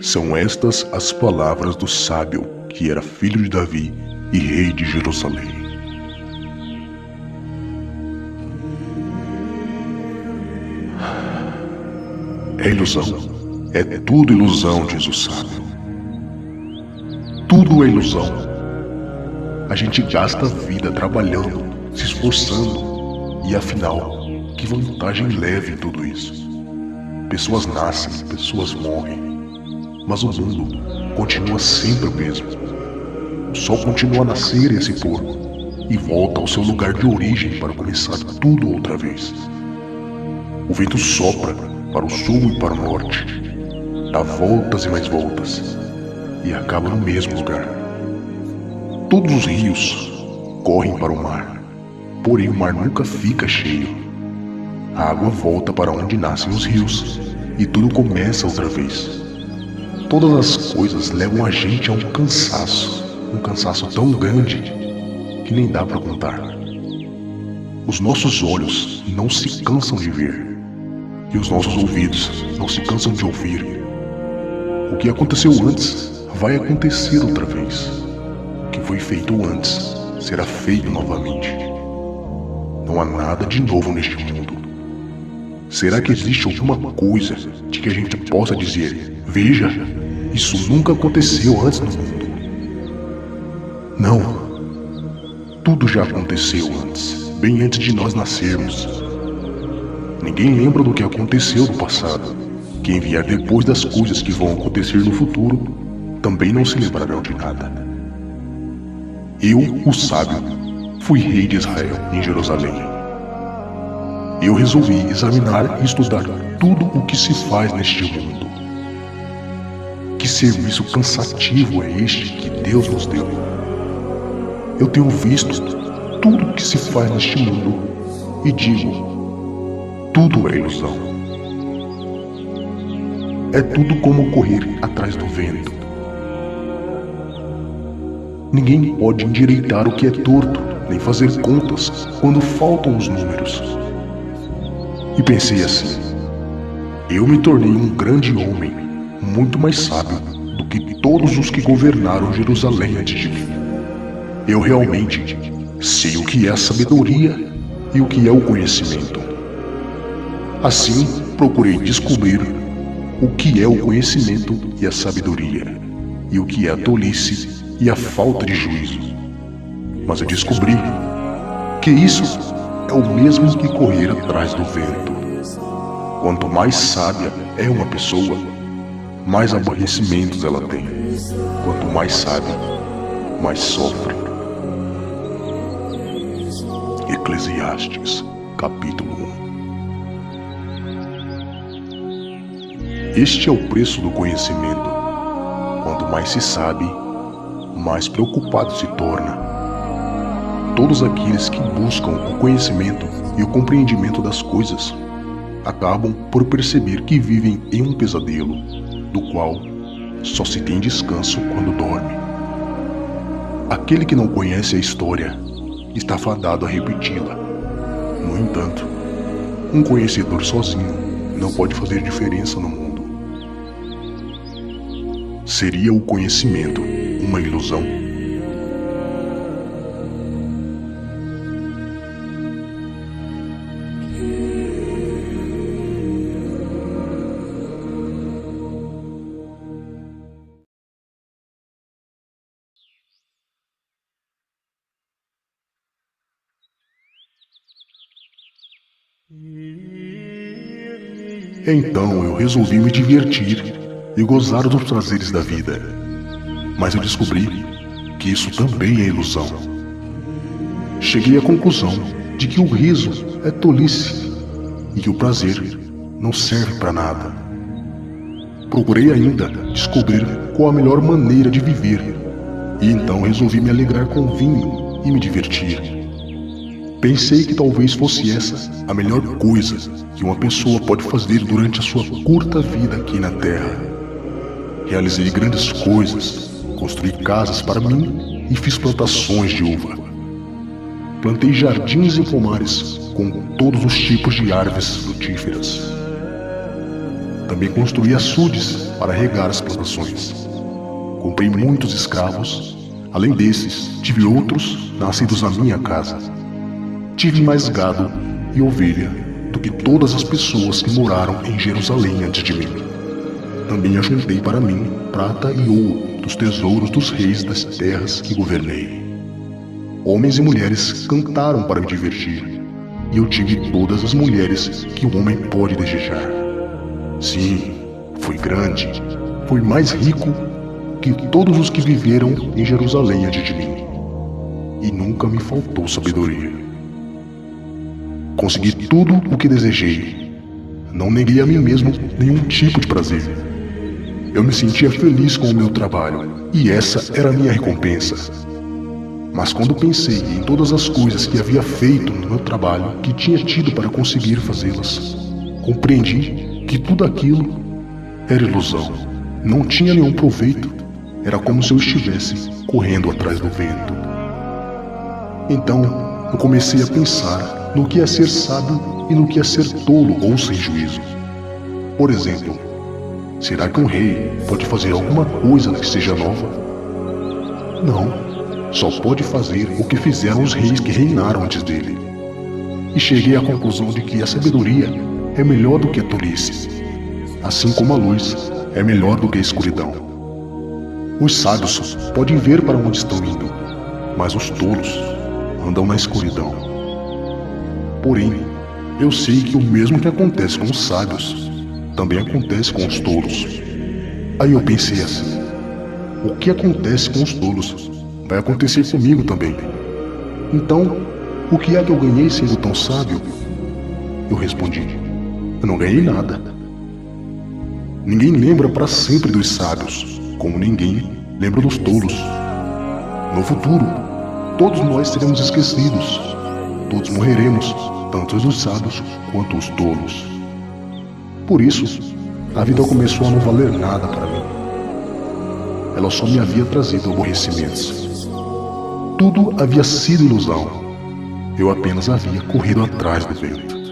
São estas as palavras do sábio que era filho de Davi e rei de Jerusalém. É ilusão. É tudo ilusão, diz o sábio. Tudo é ilusão. A gente gasta a vida trabalhando, se esforçando, e afinal, que vantagem leve em tudo isso? Pessoas nascem, pessoas morrem, mas o mundo continua sempre o mesmo. O sol continua a nascer e a se pôr, e volta ao seu lugar de origem para começar tudo outra vez. O vento sopra para o sul e para o norte, dá voltas e mais voltas, e acaba no mesmo lugar. Todos os rios correm para o mar, porém o mar nunca fica cheio. A água volta para onde nascem os rios, e tudo começa outra vez. Todas as coisas levam a gente a um cansaço tão grande que nem dá para contar. Os nossos olhos não se cansam de ver, e os nossos ouvidos não se cansam de ouvir. O que aconteceu antes vai acontecer outra vez. O que foi feito antes será feito novamente. Não há nada de novo neste mundo. Será que existe alguma coisa de que a gente possa dizer: veja, isso nunca aconteceu antes no mundo? Não. Tudo já aconteceu antes, bem antes de nós nascermos. Ninguém lembra do que aconteceu no passado. Quem vier depois das coisas que vão acontecer no futuro também não se lembrarão de nada. Eu, o sábio, fui rei de Israel em Jerusalém. Eu resolvi examinar e estudar tudo o que se faz neste mundo. Que serviço cansativo é este que Deus nos deu? Eu tenho visto tudo o que se faz neste mundo e digo: tudo é ilusão. É tudo como correr atrás do vento. Ninguém pode endireitar o que é torto, nem fazer contas quando faltam os números. E pensei assim: eu me tornei um grande homem, muito mais sábio do que todos os que governaram Jerusalém antes de mim. Eu realmente sei o que é a sabedoria e o que é o conhecimento. Assim, procurei descobrir o que é o conhecimento e a sabedoria, e o que é a tolice e a falta de juízo. Mas eu descobri que isso é o mesmo que correr atrás do vento. Quanto mais sábia é uma pessoa, mais aborrecimentos ela tem. Quanto mais sábia, mais sofre. Eclesiastes, capítulo 1. Este é o preço do conhecimento. Quanto mais se sabe, mais preocupado se torna. Todos aqueles que buscam o conhecimento e o compreendimento das coisas acabam por perceber que vivem em um pesadelo, do qual só se tem descanso quando dorme. Aquele que não conhece a história está fadado a repeti-la. No entanto, um conhecedor sozinho não pode fazer diferença no mundo. Seria o conhecimento uma ilusão? Então eu resolvi me divertir e gozar dos prazeres da vida. Mas eu descobri que isso também é ilusão. Cheguei à conclusão de que o riso é tolice e que o prazer não serve para nada. Procurei ainda descobrir qual a melhor maneira de viver, e então resolvi me alegrar com vinho e me divertir. Pensei que talvez fosse essa a melhor coisa que uma pessoa pode fazer durante a sua curta vida aqui na Terra. Realizei grandes coisas, construí casas para mim e fiz plantações de uva. Plantei jardins e pomares com todos os tipos de árvores frutíferas. Também construí açudes para regar as plantações. Comprei muitos escravos. Além desses, tive outros nascidos na minha casa. Tive mais gado e ovelha do que todas as pessoas que moraram em Jerusalém antes de mim. Também ajuntei para mim prata e ouro dos tesouros dos reis das terras que governei. Homens e mulheres cantaram para me divertir, e eu tive todas as mulheres que o homem pode desejar. Sim, fui grande, fui mais rico que todos os que viveram em Jerusalém antes de mim, e nunca me faltou sabedoria. Consegui tudo o que desejei. Não neguei a mim mesmo nenhum tipo de prazer. Eu me sentia feliz com o meu trabalho, e essa era a minha recompensa. Mas quando pensei em todas as coisas que havia feito no meu trabalho, que tinha tido para conseguir fazê-las, compreendi que tudo aquilo era ilusão. Não tinha nenhum proveito. Era como se eu estivesse correndo atrás do vento. Então, eu comecei a pensar no que é ser sábio e no que é ser tolo ou sem juízo. Por exemplo, será que um rei pode fazer alguma coisa que seja nova? Não. Só pode fazer o que fizeram os reis que reinaram antes dele. E cheguei à conclusão de que a sabedoria é melhor do que a tolice, assim como a luz é melhor do que a escuridão. Os sábios podem ver para onde estão indo, mas os tolos andam na escuridão. Porém, eu sei que o mesmo que acontece com os sábios, também acontece com os tolos. Aí eu pensei assim: o que acontece com os tolos vai acontecer comigo também. Então, o que é que eu ganhei sendo tão sábio? Eu respondi: eu não ganhei nada. Ninguém lembra para sempre dos sábios, como ninguém lembra dos tolos. No futuro, todos nós seremos esquecidos. Todos morreremos, tanto os sábios quanto os tolos. Por isso, a vida começou a não valer nada para mim. Ela só me havia trazido aborrecimentos. Tudo havia sido ilusão. Eu apenas havia corrido atrás do vento.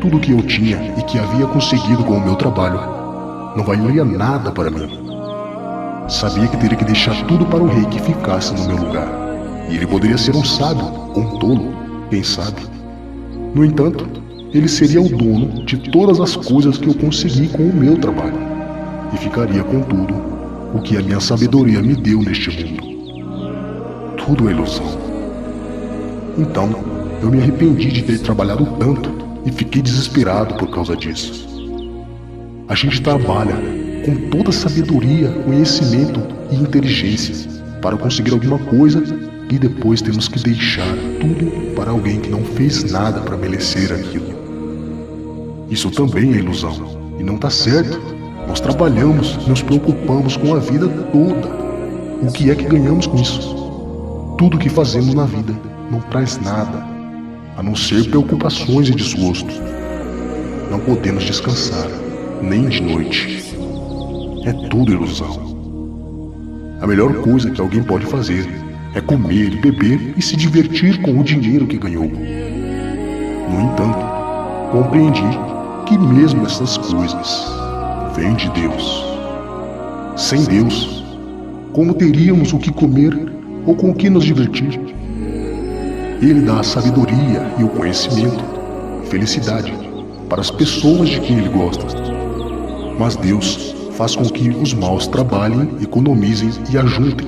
Tudo que eu tinha e que havia conseguido com o meu trabalho não valia nada para mim. Sabia que teria que deixar tudo para o rei que ficasse no meu lugar. E ele poderia ser um sábio ou um tolo, quem sabe. No entanto, ele seria o dono de todas as coisas que eu consegui com o meu trabalho. E ficaria com tudo o que a minha sabedoria me deu neste mundo. Tudo é ilusão. Então, eu me arrependi de ter trabalhado tanto e fiquei desesperado por causa disso. A gente trabalha com toda sabedoria, conhecimento e inteligência para conseguir alguma coisa e depois temos que deixar tudo para alguém que não fez nada para merecer aquilo. Isso também é ilusão e não está certo. Nós trabalhamos, nos preocupamos com a vida toda. O que é que ganhamos com isso? Tudo que fazemos na vida não traz nada, a não ser preocupações e desgostos. Não podemos descansar, nem de noite. É tudo ilusão. A melhor coisa que alguém pode fazer é comer, beber e se divertir com o dinheiro que ganhou. No entanto, compreendi que mesmo essas coisas vêm de Deus. Sem Deus, como teríamos o que comer ou com o que nos divertir? Ele dá a sabedoria e o conhecimento, felicidade, para as pessoas de quem ele gosta. Mas Deus faz com que os maus trabalhem, economizem e ajuntem,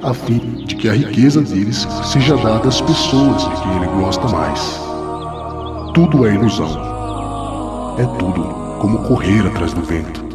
a fim de que a riqueza deles seja dada às pessoas de quem ele gosta mais. Tudo é ilusão. É tudo como correr atrás do vento.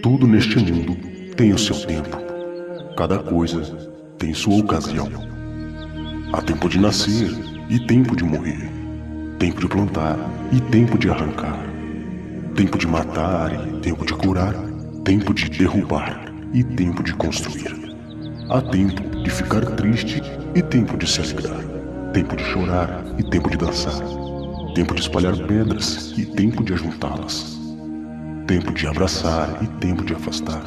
Tudo neste mundo tem o seu tempo. Cada coisa tem sua ocasião. Há tempo de nascer e tempo de morrer. Tempo de plantar e tempo de arrancar. Tempo de matar e tempo de curar. Tempo de derrubar e tempo de construir. Há tempo de ficar triste e tempo de se alegrar. Tempo de chorar e tempo de dançar. Tempo de espalhar pedras e tempo de ajuntá-las. Tempo de abraçar e tempo de afastar.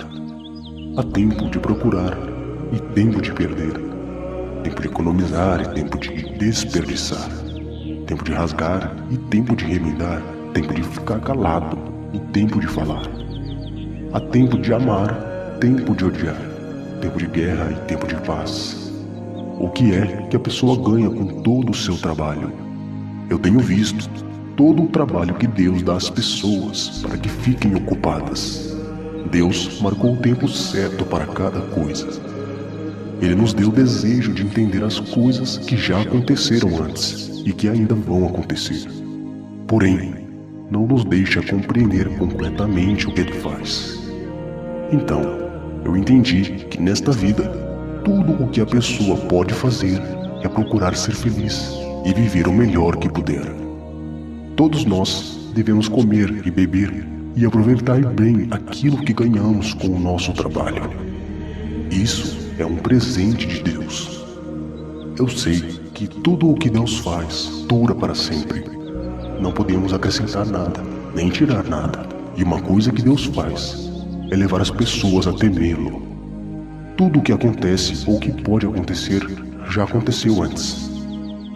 Há tempo de procurar e tempo de perder. Tempo de economizar e tempo de desperdiçar. Tempo de rasgar e tempo de remendar. Tempo de ficar calado e tempo de falar. Há tempo de amar, tempo de odiar. Tempo de guerra e tempo de paz. O que é que a pessoa ganha com todo o seu trabalho? Eu tenho visto todo o trabalho que Deus dá às pessoas para que fiquem ocupadas. Deus marcou o tempo certo para cada coisa. Ele nos deu o desejo de entender as coisas que já aconteceram antes e que ainda vão acontecer. Porém, não nos deixa compreender completamente o que Ele faz. Então, eu entendi que nesta vida, tudo o que a pessoa pode fazer é procurar ser feliz e viver o melhor que puder. Todos nós devemos comer e beber e aproveitar bem aquilo que ganhamos com o nosso trabalho. Isso é um presente de Deus. Eu sei que tudo o que Deus faz dura para sempre. Não podemos acrescentar nada, nem tirar nada. E uma coisa que Deus faz é levar as pessoas a temê-lo. Tudo o que acontece ou que pode acontecer já aconteceu antes.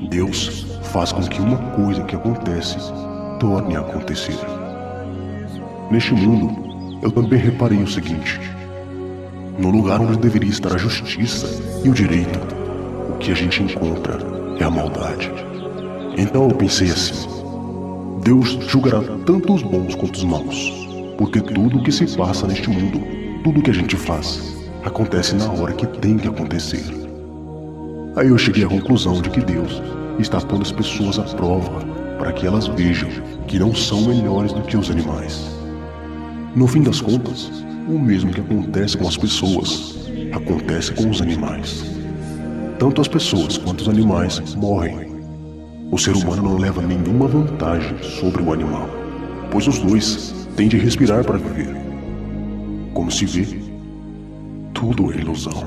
Deus faz com que uma coisa que acontece torne a acontecer. Neste mundo, eu também reparei o seguinte: no lugar onde deveria estar a justiça e o direito, o que a gente encontra é a maldade. Então eu pensei assim: Deus julgará tanto os bons quanto os maus, porque tudo o que se passa neste mundo, tudo o que a gente faz, acontece na hora que tem que acontecer. Aí eu cheguei à conclusão de que Deus está pondo as pessoas à prova para que elas vejam que não são melhores do que os animais. No fim das contas, o mesmo que acontece com as pessoas, acontece com os animais. Tanto as pessoas quanto os animais morrem. O ser humano não leva nenhuma vantagem sobre o animal, pois os dois têm de respirar para viver. Como se vê, tudo é ilusão,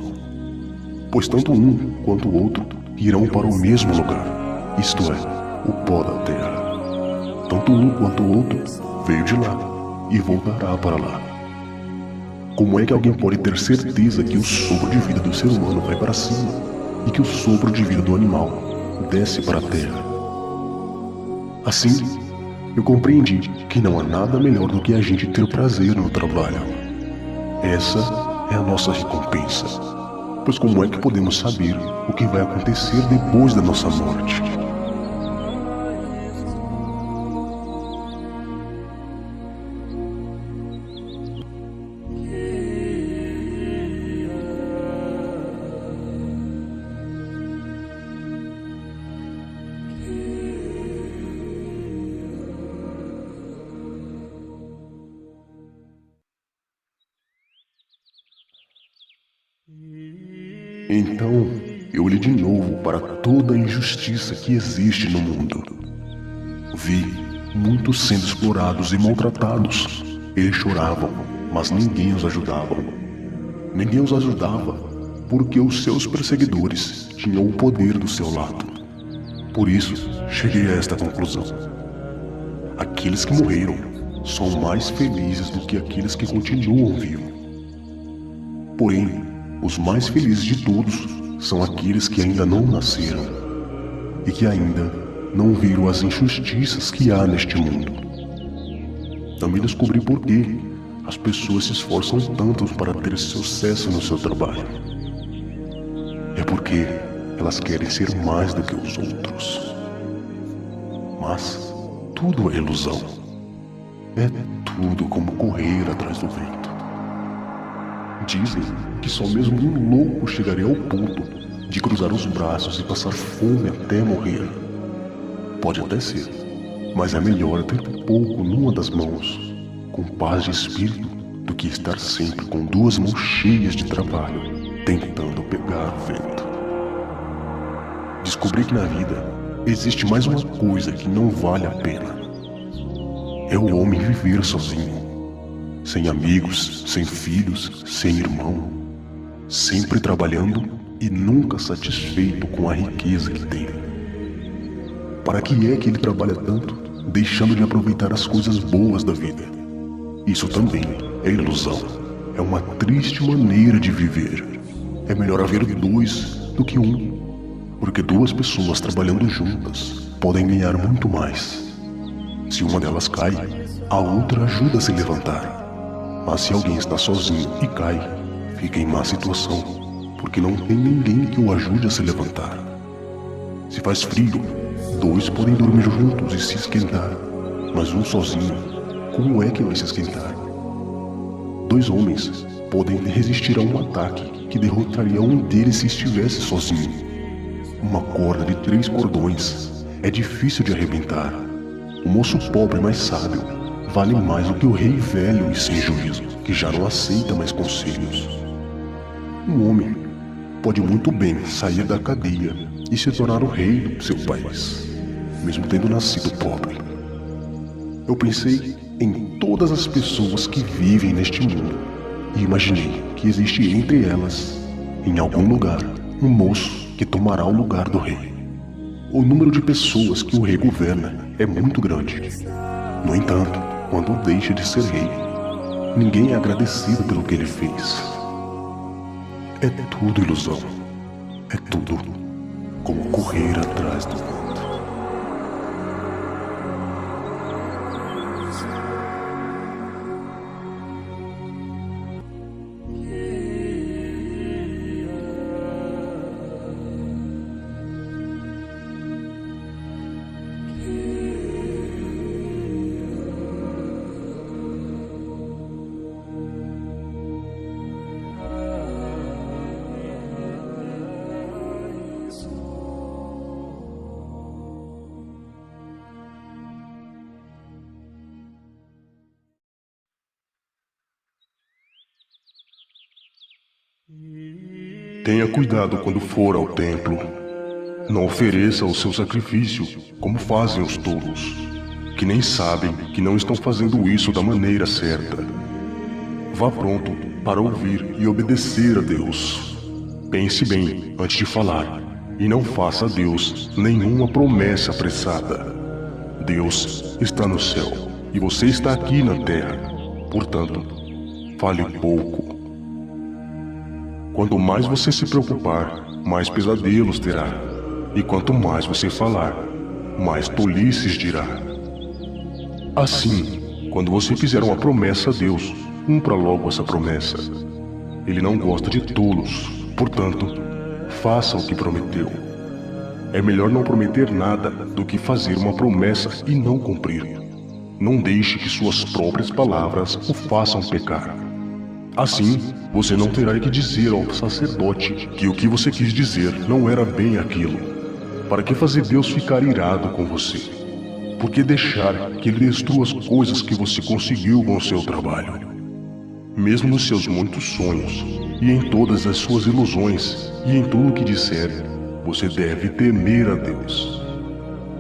pois tanto um quanto o outro irão para o mesmo lugar, isto é, o pó da terra. Tanto um quanto o outro veio de lá e voltará para lá. Como é que alguém pode ter certeza que o sopro de vida do ser humano vai para cima e que o sopro de vida do animal desce para a terra? Assim, eu compreendi que não há nada melhor do que a gente ter prazer no trabalho. Essa é a nossa recompensa. Pois como é que podemos saber o que vai acontecer depois da nossa morte? Então, eu olhei de novo para toda a injustiça que existe no mundo. Vi muitos sendo explorados e maltratados. Eles choravam, mas ninguém os ajudava. Ninguém os ajudava porque os seus perseguidores tinham o poder do seu lado. Por isso, cheguei a esta conclusão: aqueles que morreram são mais felizes do que aqueles que continuam vivos. Porém, os mais felizes de todos são aqueles que ainda não nasceram e que ainda não viram as injustiças que há neste mundo. Também descobri por que as pessoas se esforçam tanto para ter sucesso no seu trabalho. É porque elas querem ser mais do que os outros. Mas tudo é ilusão. É tudo como correr atrás do vento. Dizem que só mesmo um louco chegaria ao ponto de cruzar os braços e passar fome até morrer. Pode até ser, mas é melhor ter pouco numa das mãos, com paz de espírito, do que estar sempre com duas mãos cheias de trabalho, tentando pegar o vento. descobri que na vida existe mais uma coisa que não vale a pena. É o homem viver sozinho, sem amigos, sem filhos, sem irmão, sempre trabalhando e nunca satisfeito com a riqueza que tem. Para que é que ele trabalha tanto, deixando de aproveitar as coisas boas da vida? Isso também é ilusão. É uma triste maneira de viver. É melhor haver dois do que um, porque duas pessoas trabalhando juntas podem ganhar muito mais. Se uma delas cai, a outra ajuda a se levantar. Mas se alguém está sozinho e cai, fica em má situação, porque não tem ninguém que o ajude a se levantar. Se faz frio, dois podem dormir juntos e se esquentar, mas um sozinho, como é que vai se esquentar? Dois homens podem resistir a um ataque que derrotaria um deles se estivesse sozinho. Uma corda de 3 cordões é difícil de arrebentar. O moço pobre mais sábio vale mais do que o rei velho e sem juízo, que já não aceita mais conselhos. Um homem pode muito bem sair da cadeia e se tornar o rei do seu país, mesmo tendo nascido pobre. Eu pensei em todas as pessoas que vivem neste mundo e imaginei que existe entre elas, em algum lugar, um moço que tomará o lugar do rei. O número de pessoas que o rei governa é muito grande. No entanto, quando deixa de ser rei, ninguém é agradecido pelo que ele fez. É tudo ilusão. É tudo como correr atrás do vento. Tenha cuidado quando for ao templo. Não ofereça o seu sacrifício como fazem os tolos, que nem sabem que não estão fazendo isso da maneira certa. Vá pronto para ouvir e obedecer a Deus. Pense bem antes de falar e não faça a Deus nenhuma promessa apressada. Deus está no céu e você está aqui na terra. Portanto, fale pouco. Quanto mais você se preocupar, mais pesadelos terá. E quanto mais você falar, mais tolices dirá. Assim, quando você fizer uma promessa a Deus, cumpra logo essa promessa. Ele não gosta de tolos, portanto, faça o que prometeu. É melhor não prometer nada do que fazer uma promessa e não cumprir. Não deixe que suas próprias palavras o façam pecar. Assim, você não terá que dizer ao sacerdote que o que você quis dizer não era bem aquilo. Para que fazer Deus ficar irado com você? Por que deixar que Ele destrua as coisas que você conseguiu com o seu trabalho? Mesmo nos seus muitos sonhos, e em todas as suas ilusões, e em tudo o que disser, você deve temer a Deus.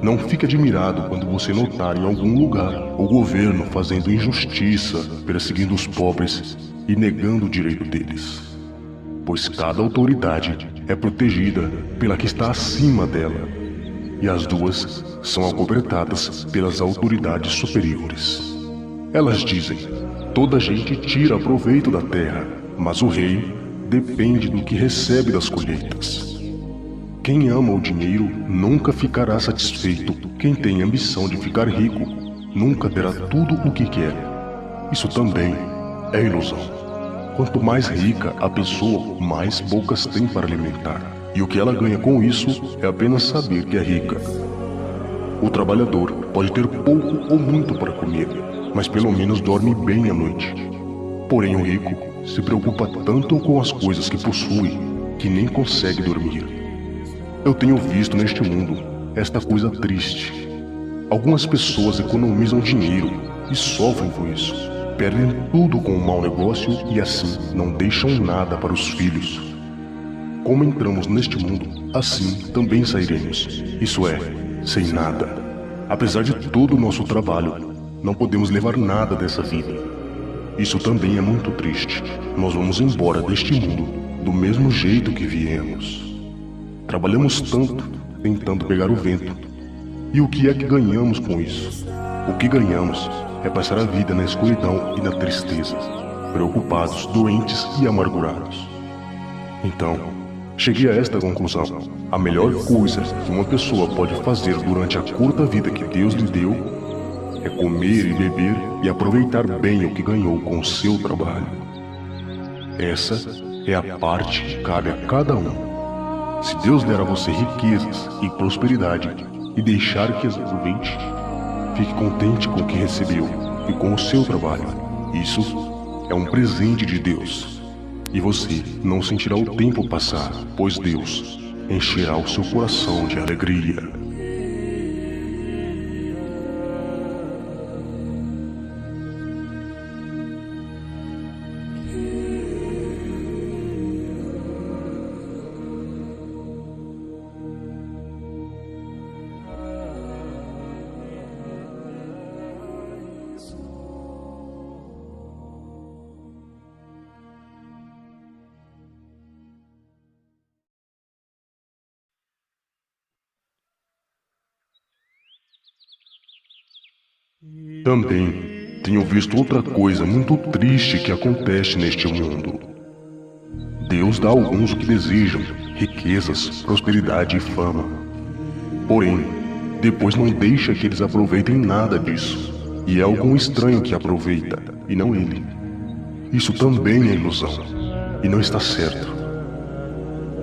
Não fique admirado quando você notar em algum lugar o governo fazendo injustiça, perseguindo os pobres e negando o direito deles. Pois cada autoridade é protegida pela que está acima dela, e as duas são acobertadas pelas autoridades superiores. Elas dizem: toda gente tira proveito da terra, mas o rei depende do que recebe das colheitas. Quem ama o dinheiro nunca ficará satisfeito. Quem tem ambição de ficar rico nunca terá tudo o que quer. Isso também é ilusão. Quanto mais rica a pessoa, mais bocas tem para alimentar. E o que ela ganha com isso é apenas saber que é rica. O trabalhador pode ter pouco ou muito para comer, mas pelo menos dorme bem à noite. Porém, o rico se preocupa tanto com as coisas que possui que nem consegue dormir. Eu tenho visto neste mundo esta coisa triste. Algumas pessoas economizam dinheiro e sofrem com isso. Perdem tudo com um mau negócio e assim não deixam nada para os filhos. como entramos neste mundo, assim também sairemos. Isso é, sem nada. Apesar de todo o nosso trabalho, não podemos levar nada dessa vida. Isso também é muito triste. Nós vamos embora deste mundo do mesmo jeito que viemos. Trabalhamos tanto, tentando pegar o vento. E o que é que ganhamos com isso? O que ganhamos é passar a vida na escuridão e na tristeza, preocupados, doentes e amargurados. Então, cheguei a esta conclusão. A melhor coisa que uma pessoa pode fazer durante a curta vida que Deus lhe deu é comer e beber e aproveitar bem o que ganhou com o seu trabalho. Essa é a parte que cabe a cada um. Se Deus der a você riquezas e prosperidade e deixar que as aproveite, fique contente com o que recebeu e com o seu trabalho. Isso é um presente de Deus. E você não sentirá o tempo passar, pois Deus encherá o seu coração de alegria. Também tenho visto outra coisa muito triste que acontece neste mundo. Deus dá a alguns o que desejam, riquezas, prosperidade e fama. Porém, depois não deixa que eles aproveitem nada disso. E é algum estranho que aproveita, e não ele. Isso também é ilusão, e não está certo.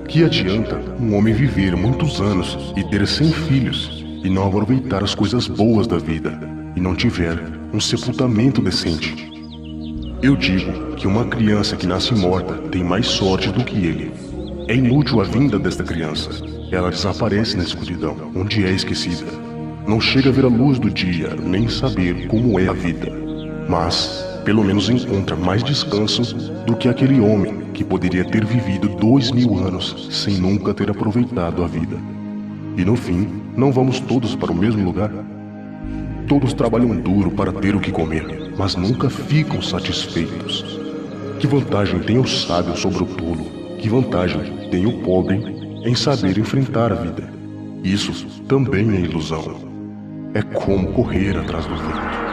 Que adianta um homem viver muitos anos e ter 100 filhos, e não aproveitar as coisas boas da vida, e não tiver um sepultamento decente? Eu digo que uma criança que nasce morta tem mais sorte do que ele. É inútil a vinda desta criança. Ela desaparece na escuridão, onde é esquecida. Não chega a ver a luz do dia, nem saber como é a vida. Mas, pelo menos encontra mais descanso do que aquele homem que poderia ter vivido 2000 anos sem nunca ter aproveitado a vida. E no fim, não vamos todos para o mesmo lugar? Todos trabalham duro para ter o que comer, mas nunca ficam satisfeitos. Que vantagem tem o sábio sobre o tolo? Que vantagem tem o pobre em saber enfrentar a vida? Isso também é ilusão. É como correr atrás do vento.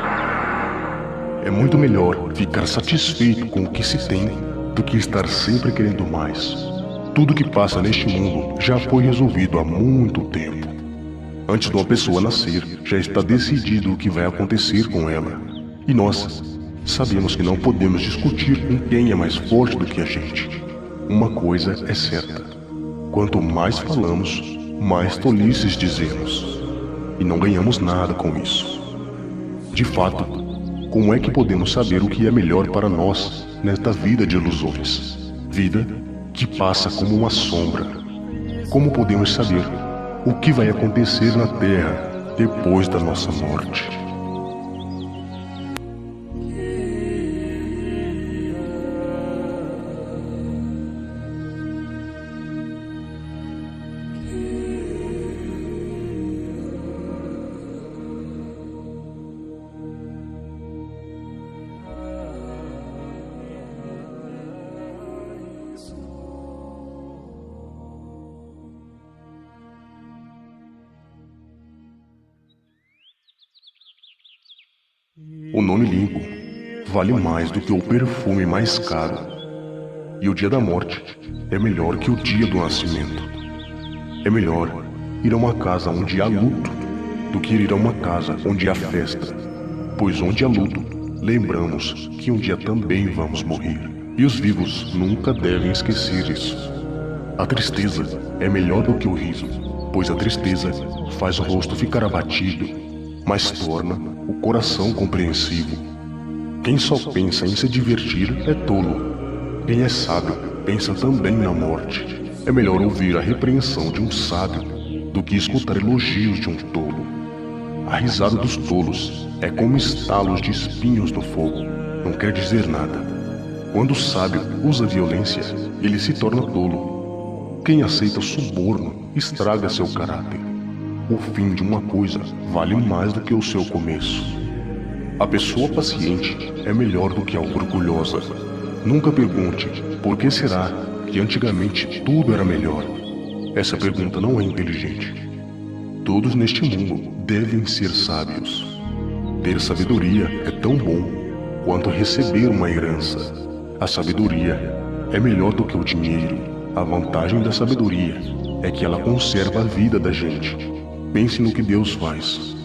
É muito melhor ficar satisfeito com o que se tem do que estar sempre querendo mais. Tudo que passa neste mundo já foi resolvido há muito tempo. Antes de uma pessoa nascer, já está decidido o que vai acontecer com ela. E nós sabemos que não podemos discutir com quem é mais forte do que a gente. Uma coisa é certa: quanto mais falamos, mais tolices dizemos. E não ganhamos nada com isso. De fato, como é que podemos saber o que é melhor para nós nesta vida de ilusões? Vida que passa como uma sombra. Como podemos saber o que vai acontecer na Terra depois da nossa morte? O nome limpo vale mais do que o perfume mais caro. E o dia da morte é melhor que o dia do nascimento. É melhor ir a uma casa onde há luto do que ir a uma casa onde há festa. Pois onde há luto, lembramos que um dia também vamos morrer. E os vivos nunca devem esquecer isso. A tristeza é melhor do que o riso, pois a tristeza faz o rosto ficar abatido, mas torna o coração compreensivo. Quem só pensa em se divertir é tolo. Quem é sábio pensa também na morte. É melhor ouvir a repreensão de um sábio do que escutar elogios de um tolo. A risada dos tolos é como estalos de espinhos no fogo. Não quer dizer nada. Quando o sábio usa violência, ele se torna tolo. Quem aceita suborno estraga seu caráter. O fim de uma coisa vale mais do que o seu começo. A pessoa paciente é melhor do que a orgulhosa. Nunca pergunte por que será que antigamente tudo era melhor. Essa pergunta não é inteligente. Todos neste mundo devem ser sábios. Ter sabedoria é tão bom quanto receber uma herança. A sabedoria é melhor do que o dinheiro. A vantagem da sabedoria é que ela conserva a vida da gente. Pense no que Deus faz.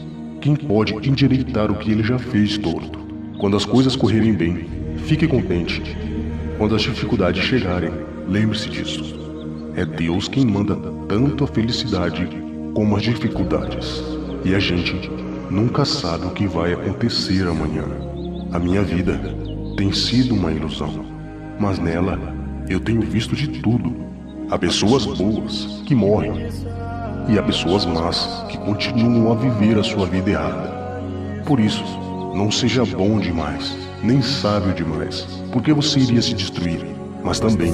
Quem pode endireitar o que Ele já fez torto? Quando as coisas correrem bem, fique contente. Quando as dificuldades chegarem, lembre-se disso. É Deus quem manda tanto a felicidade como as dificuldades. E a gente nunca sabe o que vai acontecer amanhã. A minha vida tem sido uma ilusão, mas nela eu tenho visto de tudo. Há pessoas boas que morrem e há pessoas más que continuam a viver a sua vida errada. Por isso, não seja bom demais, nem sábio demais, porque você iria se destruir. Mas também,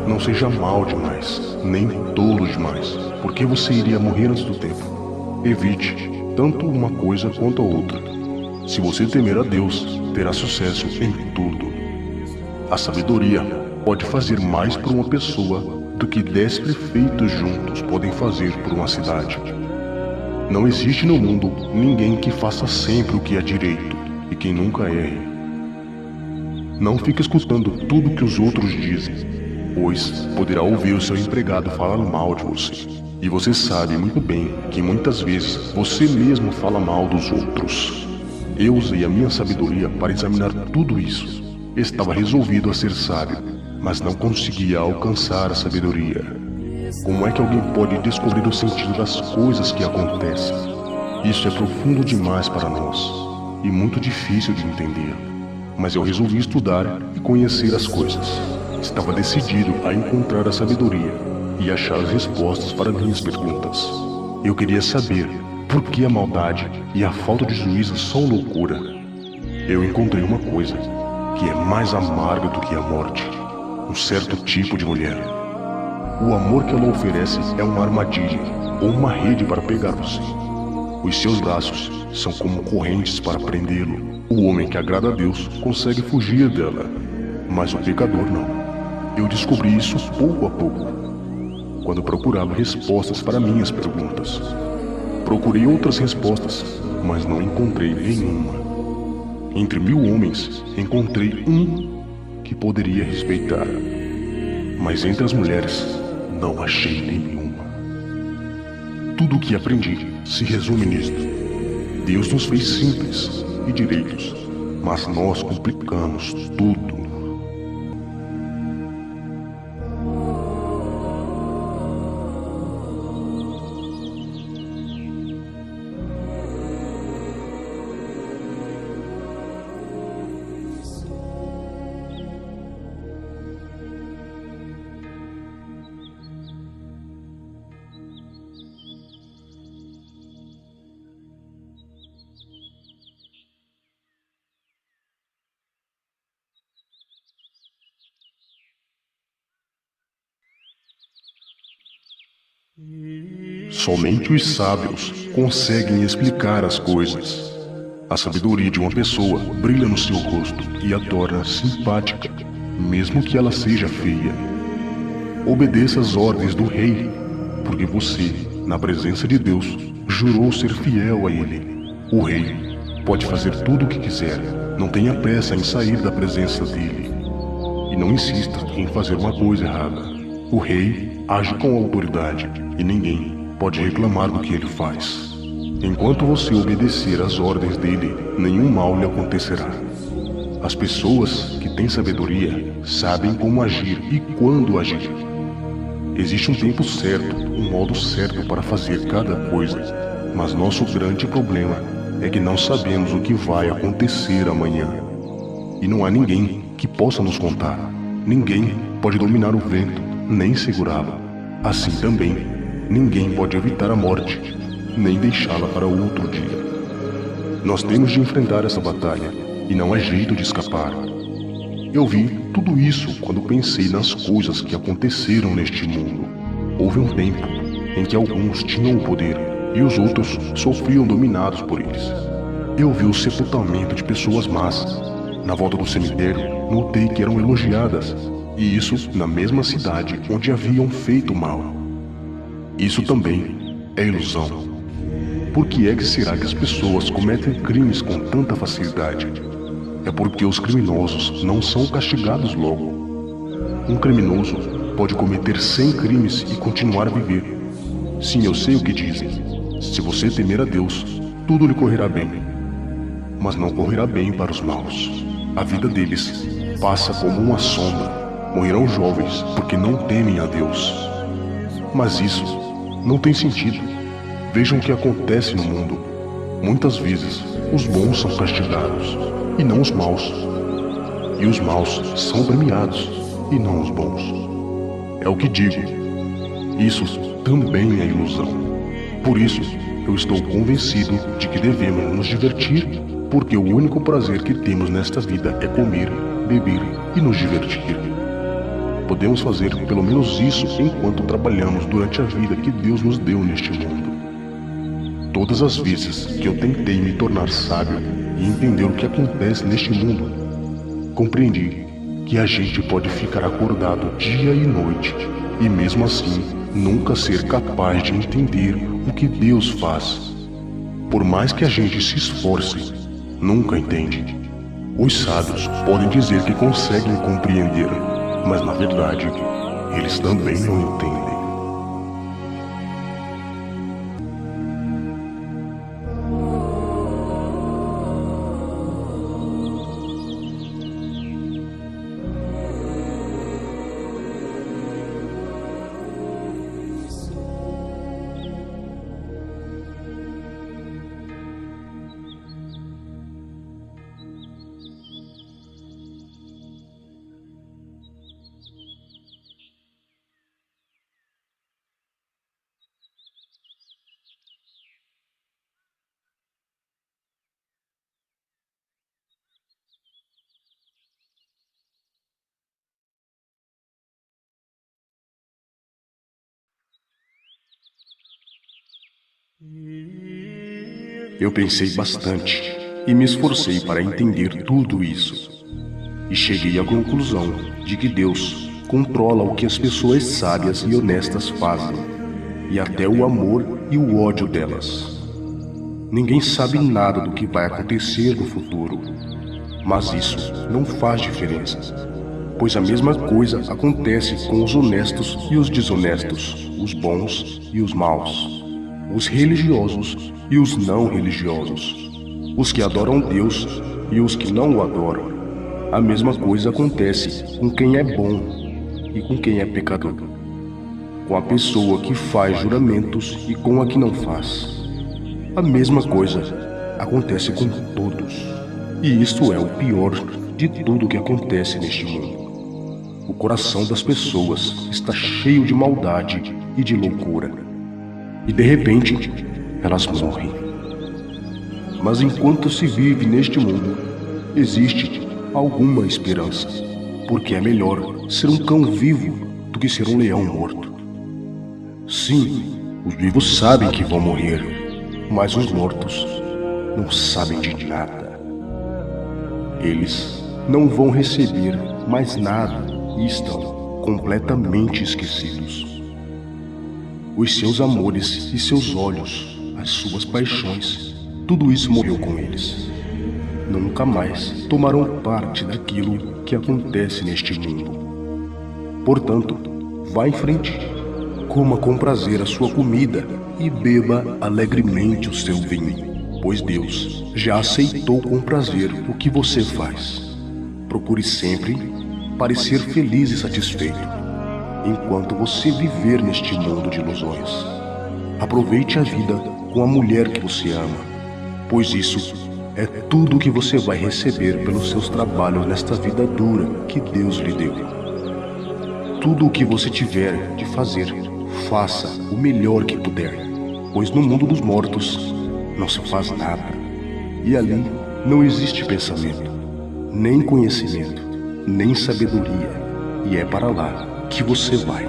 não seja mal demais, nem tolo demais, porque você iria morrer antes do tempo. Evite tanto uma coisa quanto a outra. Se você temer a Deus, terá sucesso em tudo. A sabedoria pode fazer mais por uma pessoa do que 10 prefeitos juntos podem fazer por uma cidade. Não existe no mundo ninguém que faça sempre o que é direito e quem nunca erre. Não fique escutando tudo que os outros dizem, pois poderá ouvir o seu empregado falar mal de você. E você sabe muito bem que muitas vezes você mesmo fala mal dos outros. Eu usei a minha sabedoria para examinar tudo isso. Estava resolvido a ser sábio, mas não conseguia alcançar a sabedoria. Como é que alguém pode descobrir o sentido das coisas que acontecem? Isso é profundo demais para nós e muito difícil de entender. Mas eu resolvi estudar e conhecer as coisas. Estava decidido a encontrar a sabedoria e achar as respostas para minhas perguntas. Eu queria saber por que a maldade e a falta de juízo são loucura. Eu encontrei uma coisa que é mais amarga do que a morte. Um certo tipo de mulher. O amor que ela oferece é uma armadilha ou uma rede para pegar você. Os seus braços são como correntes para prendê-lo. O homem que agrada a Deus consegue fugir dela, mas o pecador não. Eu descobri isso pouco a pouco, quando procurava respostas para minhas perguntas. Procurei outras respostas, mas não encontrei nenhuma. Entre 1000 homens, encontrei um que poderia respeitar, mas entre as mulheres não achei nenhuma. Tudo o que aprendi se resume nisto. Deus nos fez simples e direitos, mas nós complicamos tudo. Somente os sábios conseguem explicar as coisas. A sabedoria de uma pessoa brilha no seu rosto e a torna simpática, mesmo que ela seja feia. Obedeça às ordens do rei, porque você, na presença de Deus, jurou ser fiel a ele. O rei pode fazer tudo o que quiser, não tenha pressa em sair da presença dele. E não insista em fazer uma coisa errada. O rei age com autoridade e ninguém pode reclamar do que ele faz. Enquanto você obedecer às ordens dele, nenhum mal lhe acontecerá. As pessoas que têm sabedoria sabem como agir e quando agir. Existe um tempo certo, um modo certo para fazer cada coisa, mas nosso grande problema é que não sabemos o que vai acontecer amanhã. E não há ninguém que possa nos contar. Ninguém pode dominar o vento, nem segurá-lo. Assim também, ninguém pode evitar a morte, nem deixá-la para outro dia. Nós temos de enfrentar essa batalha, e não há jeito de escapar. Eu vi tudo isso quando pensei nas coisas que aconteceram neste mundo. Houve um tempo em que alguns tinham o poder e os outros sofriam dominados por eles. Eu vi o sepultamento de pessoas más. Na volta do cemitério, notei que eram elogiadas, e isso na mesma cidade onde haviam feito mal. Isso também é ilusão. Por que é que será que as pessoas cometem crimes com tanta facilidade? É porque os criminosos não são castigados logo. Um criminoso pode cometer 100 crimes e continuar a viver. Sim, eu sei o que dizem. Se você temer a Deus, tudo lhe correrá bem. Mas não correrá bem para os maus. A vida deles passa como uma sombra. Morrerão jovens porque não temem a Deus. Mas isso não tem sentido. Vejam o que acontece no mundo. Muitas vezes, os bons são castigados, e não os maus. E os maus são premiados, e não os bons. É o que digo. Isso também é ilusão. Por isso, eu estou convencido de que devemos nos divertir, porque o único prazer que temos nesta vida é comer, beber e nos divertir. Podemos fazer pelo menos isso enquanto trabalhamos durante a vida que Deus nos deu neste mundo. Todas as vezes que eu tentei me tornar sábio e entender o que acontece neste mundo, compreendi que a gente pode ficar acordado dia e noite e mesmo assim nunca ser capaz de entender o que Deus faz. Por mais que a gente se esforce, nunca entende. Os sábios podem dizer que conseguem compreender, mas na verdade, eles também não entendem. Eu pensei bastante e me esforcei para entender tudo isso. E cheguei à conclusão de que Deus controla o que as pessoas sábias e honestas fazem, e até o amor e o ódio delas. Ninguém sabe nada do que vai acontecer no futuro, mas isso não faz diferença, pois a mesma coisa acontece com os honestos e os desonestos, os bons e os maus, os religiosos e os não religiosos, os que adoram Deus e os que não o adoram. A mesma coisa acontece com quem é bom e com quem é pecador, com a pessoa que faz juramentos e com a que não faz. A mesma coisa acontece com todos, e isto é o pior de tudo que acontece neste mundo. O coração das pessoas está cheio de maldade e de loucura, e de repente elas morrem. Mas enquanto se vive neste mundo, existe alguma esperança, porque é melhor ser um cão vivo do que ser um leão morto. Sim, os vivos sabem que vão morrer, mas os mortos não sabem de nada. Eles não vão receber mais nada e estão completamente esquecidos. Os seus amores e seus olhos, as suas paixões, tudo isso morreu com eles. Nunca mais tomarão parte daquilo que acontece neste mundo. Portanto, vá em frente, coma com prazer a sua comida e beba alegremente o seu vinho, pois Deus já aceitou com prazer o que você faz. Procure sempre parecer feliz e satisfeito, enquanto você viver neste mundo de ilusões. Aproveite a vida com a mulher que você ama, pois isso é tudo o que você vai receber pelos seus trabalhos nesta vida dura que Deus lhe deu. Tudo o que você tiver de fazer, faça o melhor que puder, pois no mundo dos mortos não se faz nada, e ali não existe pensamento, nem conhecimento, nem sabedoria, e é para lá que você vai.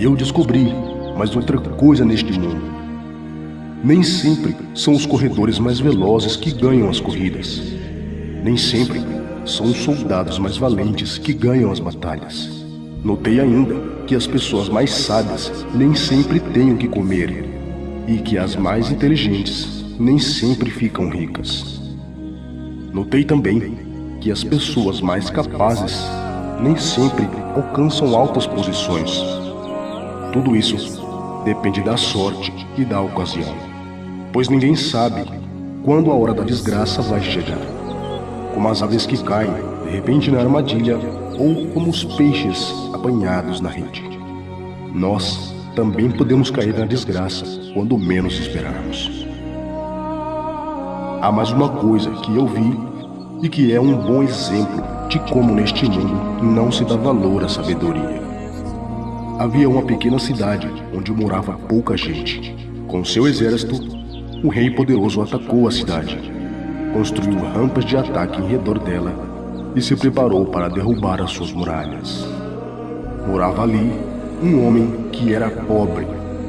Eu descobri mais outra coisa neste mundo. Nem sempre são os corredores mais velozes que ganham as corridas. Nem sempre são os soldados mais valentes que ganham as batalhas. Notei ainda que as pessoas mais sábias nem sempre têm o que comer e que as mais inteligentes nem sempre ficam ricas. Notei também que as pessoas mais capazes nem sempre alcançam altas posições. Tudo isso depende da sorte e da ocasião, pois ninguém sabe quando a hora da desgraça vai chegar. Como as aves que caem de repente na armadilha ou como os peixes apanhados na rede. Nós também podemos cair na desgraça quando menos esperarmos. Há mais uma coisa que eu vi e que é um bom exemplo de como neste mundo não se dá valor à sabedoria. Havia uma pequena cidade onde morava pouca gente. Com seu exército, o rei poderoso atacou a cidade, construiu rampas de ataque em redor dela e se preparou para derrubar as suas muralhas. Morava ali um homem que era pobre,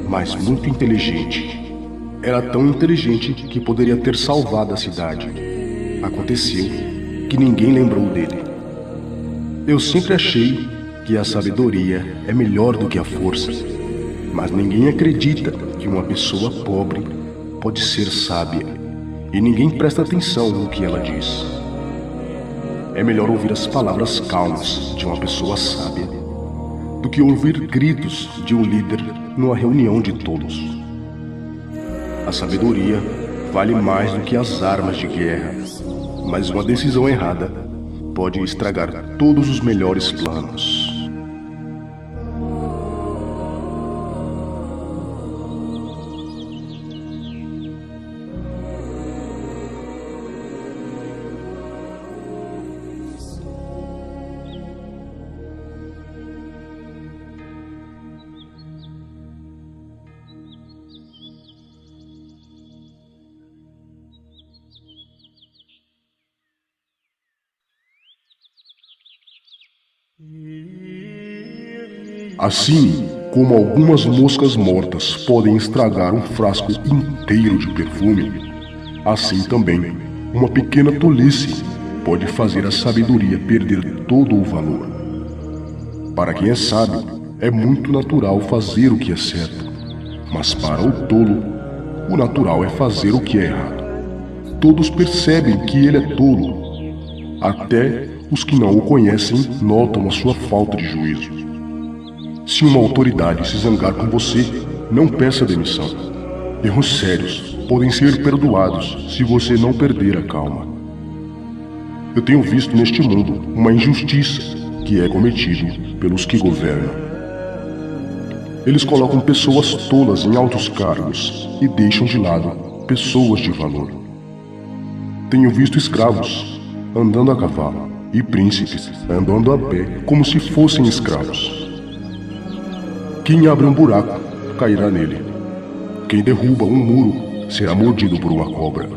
mas muito inteligente. Era tão inteligente que poderia ter salvado a cidade. Aconteceu que ninguém lembrou dele. Eu sempre achei que a sabedoria é melhor do que a força, mas ninguém acredita que uma pessoa pobre pode ser sábia, e ninguém presta atenção no que ela diz. É melhor ouvir as palavras calmas de uma pessoa sábia do que ouvir gritos de um líder numa reunião de tolos. A sabedoria vale mais do que as armas de guerra, mas uma decisão errada pode estragar todos os melhores planos. Assim como algumas moscas mortas podem estragar um frasco inteiro de perfume, assim também uma pequena tolice pode fazer a sabedoria perder todo o valor. Para quem é sábio, é muito natural fazer o que é certo, mas para o tolo, o natural é fazer o que é errado. Todos percebem que ele é tolo, até os que não o conhecem notam a sua falta de juízo. Se uma autoridade se zangar com você, não peça demissão. Erros sérios podem ser perdoados se você não perder a calma. Eu tenho visto neste mundo uma injustiça que é cometido pelos que governam. Eles colocam pessoas tolas em altos cargos e deixam de lado pessoas de valor. Tenho visto escravos andando a cavalo e príncipes andando a pé como se fossem escravos. Quem abre um buraco, cairá nele. Quem derruba um muro, será mordido por uma cobra.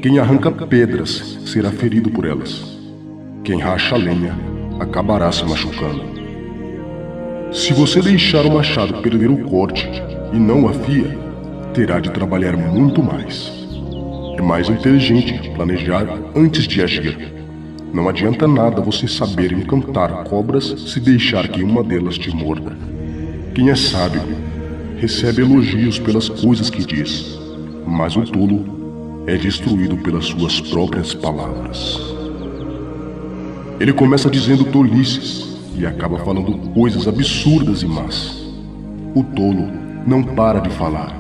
Quem arranca pedras, será ferido por elas. Quem racha a lenha, acabará se machucando. Se você deixar o machado perder o corte e não o afia, terá de trabalhar muito mais. É mais inteligente planejar antes de agir. Não adianta nada você saber encantar cobras se deixar que uma delas te morda. Quem é sábio recebe elogios pelas coisas que diz, mas o tolo é destruído pelas suas próprias palavras. Ele começa dizendo tolices e acaba falando coisas absurdas e más. O tolo não para de falar.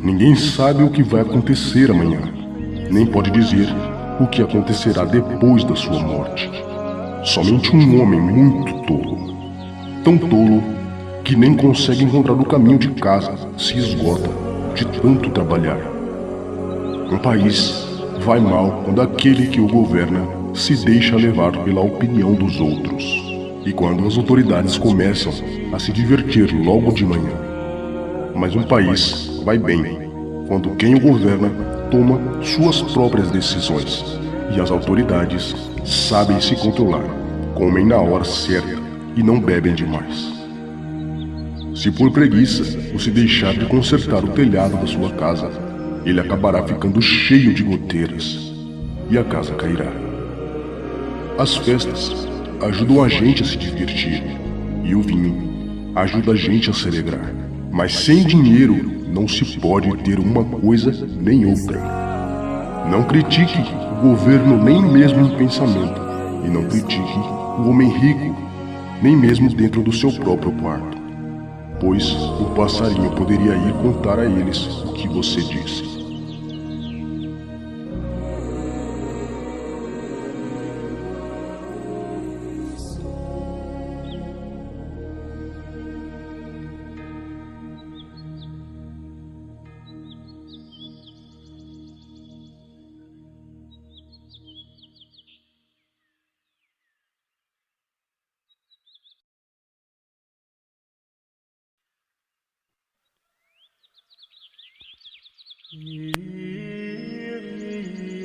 Ninguém sabe o que vai acontecer amanhã, nem pode dizer o que acontecerá depois da sua morte. Somente um homem muito tolo, tão tolo que nem consegue encontrar o caminho de casa, se esgota de tanto trabalhar. Um país vai mal quando aquele que o governa se deixa levar pela opinião dos outros, e quando as autoridades começam a se divertir logo de manhã. Mas um país vai bem quando quem o governa toma suas próprias decisões, e as autoridades sabem se controlar, comem na hora certa e não bebem demais. Se por preguiça você deixar de consertar o telhado da sua casa, ele acabará ficando cheio de goteiras e a casa cairá. As festas ajudam a gente a se divertir e o vinho ajuda a gente a celebrar. Mas sem dinheiro não se pode ter uma coisa nem outra. Não critique o governo nem mesmo em pensamento, e não critique o homem rico nem mesmo dentro do seu próprio quarto, pois o passarinho poderia ir contar a eles o que você disse.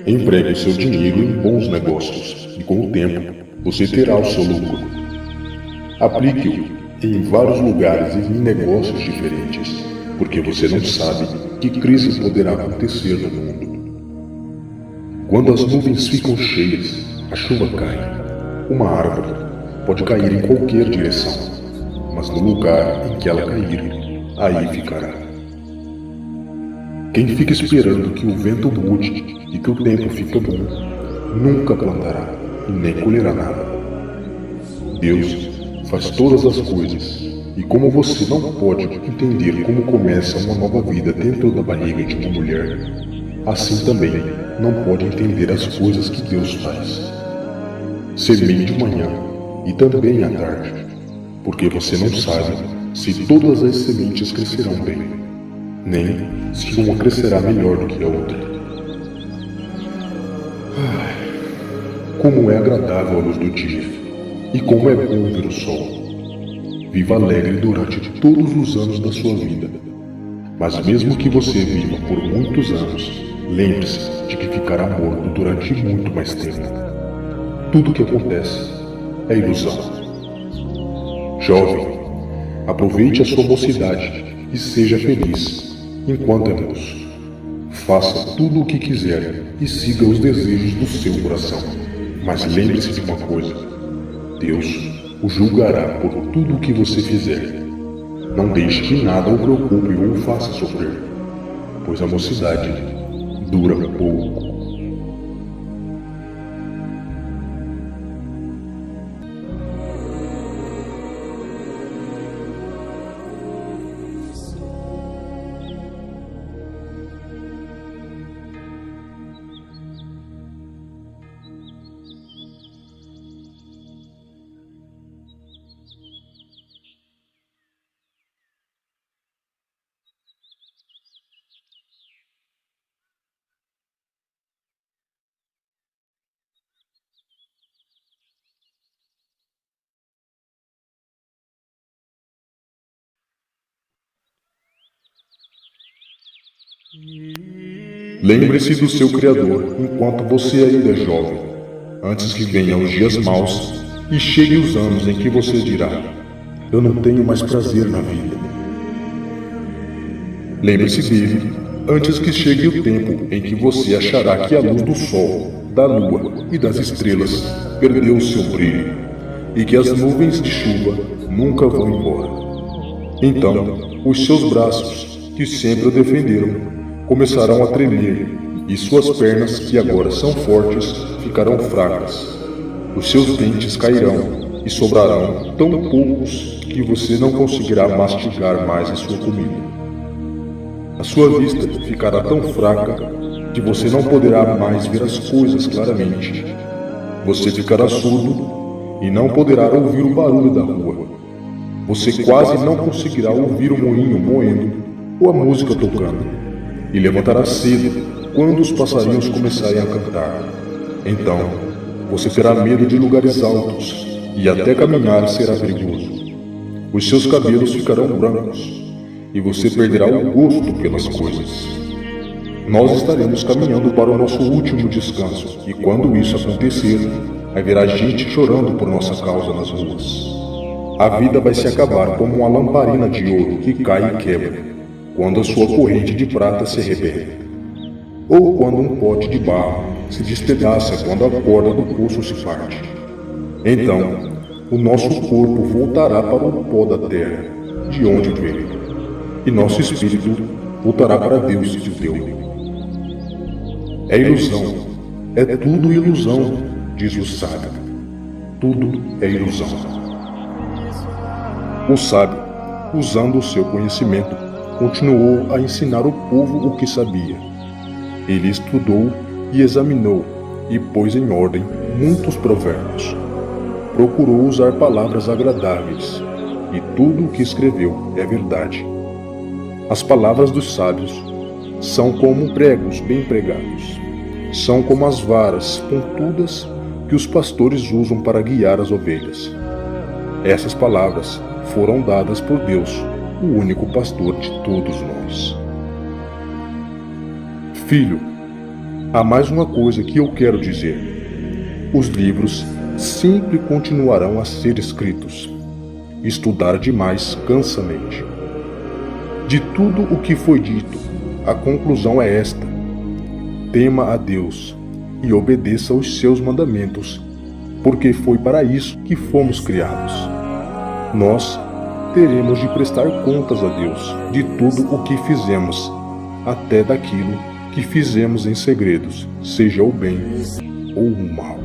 Empregue seu dinheiro em bons negócios e com o tempo você terá o seu lucro. Aplique-o em vários lugares e em negócios diferentes, porque você não sabe que crise poderá acontecer no mundo. Quando as nuvens ficam cheias, a chuva cai. Uma árvore pode cair em qualquer direção, mas no lugar em que ela cair, aí ficará. Quem fica esperando que o vento mude e que o tempo fique bom, nunca plantará e nem colherá nada. Deus faz todas as coisas, e como você não pode entender como começa uma nova vida dentro da barriga de uma mulher, assim também não pode entender as coisas que Deus faz. Semeie de manhã e também à tarde, porque você não sabe se todas as sementes crescerão bem, nem se uma crescerá melhor do que a outra. Como é agradável a luz do dia, e como é bom ver o sol. Viva alegre durante todos os anos da sua vida. Mas mesmo que você viva por muitos anos, lembre-se de que ficará morto durante muito mais tempo. Tudo o que acontece é ilusão. Jovem, aproveite a sua mocidade e seja feliz enquanto é moço. Faça tudo o que quiser e siga os desejos do seu coração. Mas lembre-se de uma coisa: Deus o julgará por tudo o que você fizer. Não deixe que nada o preocupe ou o faça sofrer, pois a mocidade dura pouco. Lembre-se do seu Criador enquanto você ainda é jovem, antes que venham os dias maus e cheguem os anos em que você dirá: eu não tenho mais prazer na vida. Lembre-se dele antes que chegue o tempo em que você achará que a luz do sol, da lua e das estrelas perdeu o seu brilho e que as nuvens de chuva nunca vão embora. Então, os seus braços, que sempre o defenderam, começarão a tremer, e suas pernas, que agora são fortes, ficarão fracas. Os seus dentes cairão, e sobrarão tão poucos que você não conseguirá mastigar mais a sua comida. A sua vista ficará tão fraca que você não poderá mais ver as coisas claramente. Você ficará surdo e não poderá ouvir o barulho da rua. Você quase não conseguirá ouvir o moinho moendo ou a música tocando. E levantará cedo quando os passarinhos começarem a cantar. Então, você terá medo de lugares altos e até caminhar será perigoso. Os seus cabelos ficarão brancos e você perderá o gosto pelas coisas. Nós estaremos caminhando para o nosso último descanso e quando isso acontecer, haverá gente chorando por nossa causa nas ruas. A vida vai se acabar como uma lamparina de ouro que cai e quebra, quando a sua corrente de prata se arrebenta, ou quando um pote de barro se despedaça quando a corda do poço se parte. Então, o nosso corpo voltará para o pó da terra, de onde veio, e nosso espírito voltará para Deus que o deu. É ilusão, é tudo ilusão, diz o sábio. Tudo é ilusão. O sábio, usando o seu conhecimento, continuou a ensinar o povo o que sabia. Ele estudou e examinou e pôs em ordem muitos provérbios. Procurou usar palavras agradáveis, e tudo o que escreveu é verdade. As palavras dos sábios são como pregos bem pregados. São como as varas pontudas que os pastores usam para guiar as ovelhas. Essas palavras foram dadas por Deus, o único pastor de todos nós. Filho, há mais uma coisa que eu quero dizer. Os livros sempre continuarão a ser escritos. Estudar demais cansa a mente. De tudo o que foi dito, a conclusão é esta: tema a Deus e obedeça aos seus mandamentos, porque foi para isso que fomos criados. Nós teremos de prestar contas a Deus de tudo o que fizemos, até daquilo que fizemos em segredos, seja o bem ou o mal.